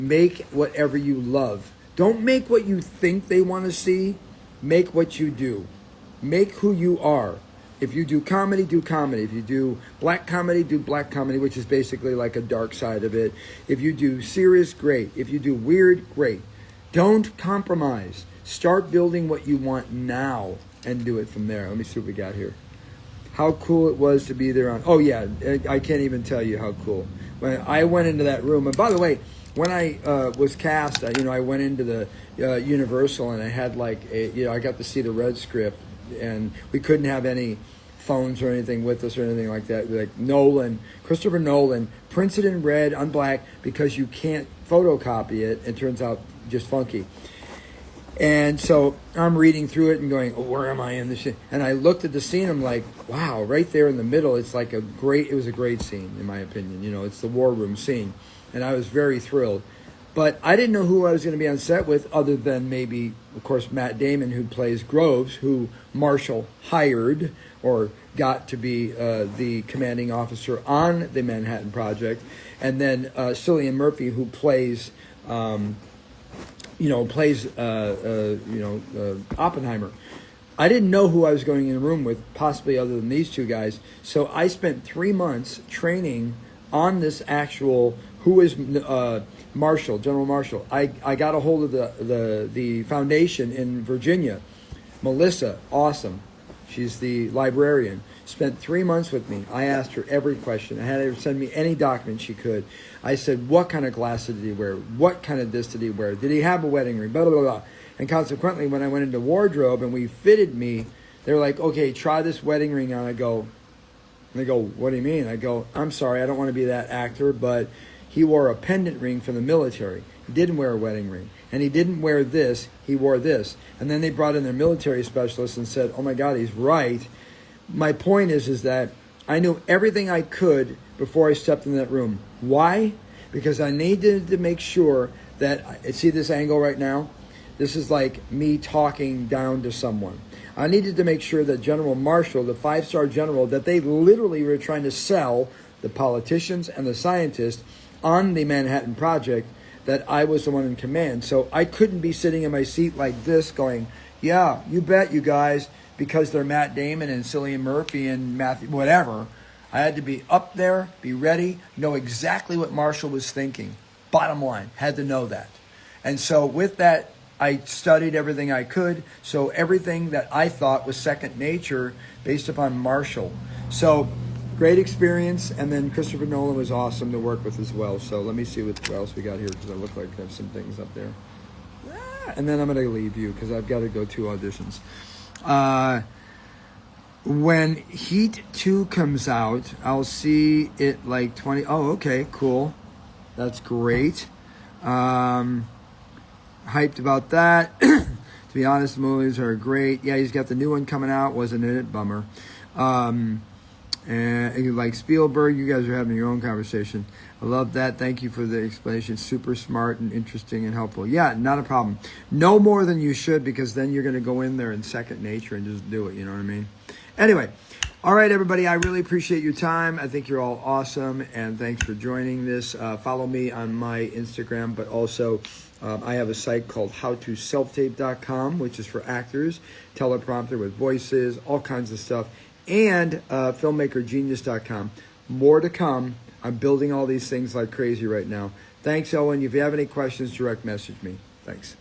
Make whatever you love. Don't make what you think they want to see. Make what you do. Make who you are. If you do comedy, do comedy. If you do black comedy, do black comedy, which is basically like a dark side of it. If you do serious, great. If you do weird, great. Don't compromise. Start building what you want now and do it from there. Let me see what we got here. How cool it was to be there on... Oh, yeah. I can't even tell you how cool. When I went into that room... And by the way, when I was cast, I went into the Universal and I had I got to see the red script. And we couldn't have any phones or anything with us or anything like that. Like Nolan, Christopher Nolan, prints it in red on black because you can't photocopy it. It turns out just funky. And so I'm reading through it and going, oh, where am I in this? And I looked at the scene. I'm like, wow, right there in the middle. It's like it was a great scene, in my opinion. It's the war room scene. And I was very thrilled. But I didn't know who I was going to be on set with other than maybe, of course, Matt Damon, who plays Groves, who Marshall hired or got to be the commanding officer on the Manhattan Project. And then Cillian Murphy, who plays... Oppenheimer. I didn't know who I was going in a room with, possibly other than these two guys. So I spent 3 months training on this actual, who is Marshall, General Marshall. I got a hold of the foundation in Virginia. Melissa, awesome. She's the librarian. Spent 3 months with me. I asked her every question. I had her send me any document she could. I said, what kind of glasses did he wear? What kind of this did he wear? Did he have a wedding ring? Blah, blah, blah, blah. And consequently, when I went into wardrobe and we fitted me, they were like, okay, try this wedding ring on. They go, what do you mean? I go, I'm sorry, I don't want to be that actor, but he wore a pendant ring from the military. He didn't wear a wedding ring. And he didn't wear this, he wore this. And then they brought in their military specialist and said, oh my God, he's right. My point is that I knew everything I could before I stepped in that room. Why? Because I needed to make sure that, see this angle right now? This is like me talking down to someone. I needed to make sure that General Marshall, the 5-star general, that they literally were trying to sell the politicians and the scientists on the Manhattan Project, that I was the one in command. So I couldn't be sitting in my seat like this going, yeah, you bet, you guys, because they're Matt Damon and Cillian Murphy and Matthew, whatever. I had to be up there, be ready, know exactly what Marshall was thinking. Bottom line, had to know that. And so with that, I studied everything I could. So everything that I thought was second nature based upon Marshall. So great experience. And then Christopher Nolan was awesome to work with as well. So let me see what else we got here, because I look like I have some things up there. And then I'm going to leave you because I've got to go to auditions. When Heat 2 comes out, I'll see it like 20. Oh, okay, cool. That's great. Hyped about that. To be honest, the movies are great. Yeah, he's got the new one coming out. Wasn't it? Bummer. And like Spielberg, you guys are having your own conversation. I love that. Thank you for the explanation. Super smart and interesting and helpful. Yeah, not a problem. No more than you should, because then you're going to go in there in second nature and just do it. You know what I mean? Anyway, all right, everybody. I really appreciate your time. I think you're all awesome, and thanks for joining this. Follow me on my Instagram, but also I have a site called howtoselftape.com, which is for actors, teleprompter with voices, all kinds of stuff, and filmmakergenius.com. More to come. I'm building all these things like crazy right now. Thanks, Owen. If you have any questions, direct message me. Thanks.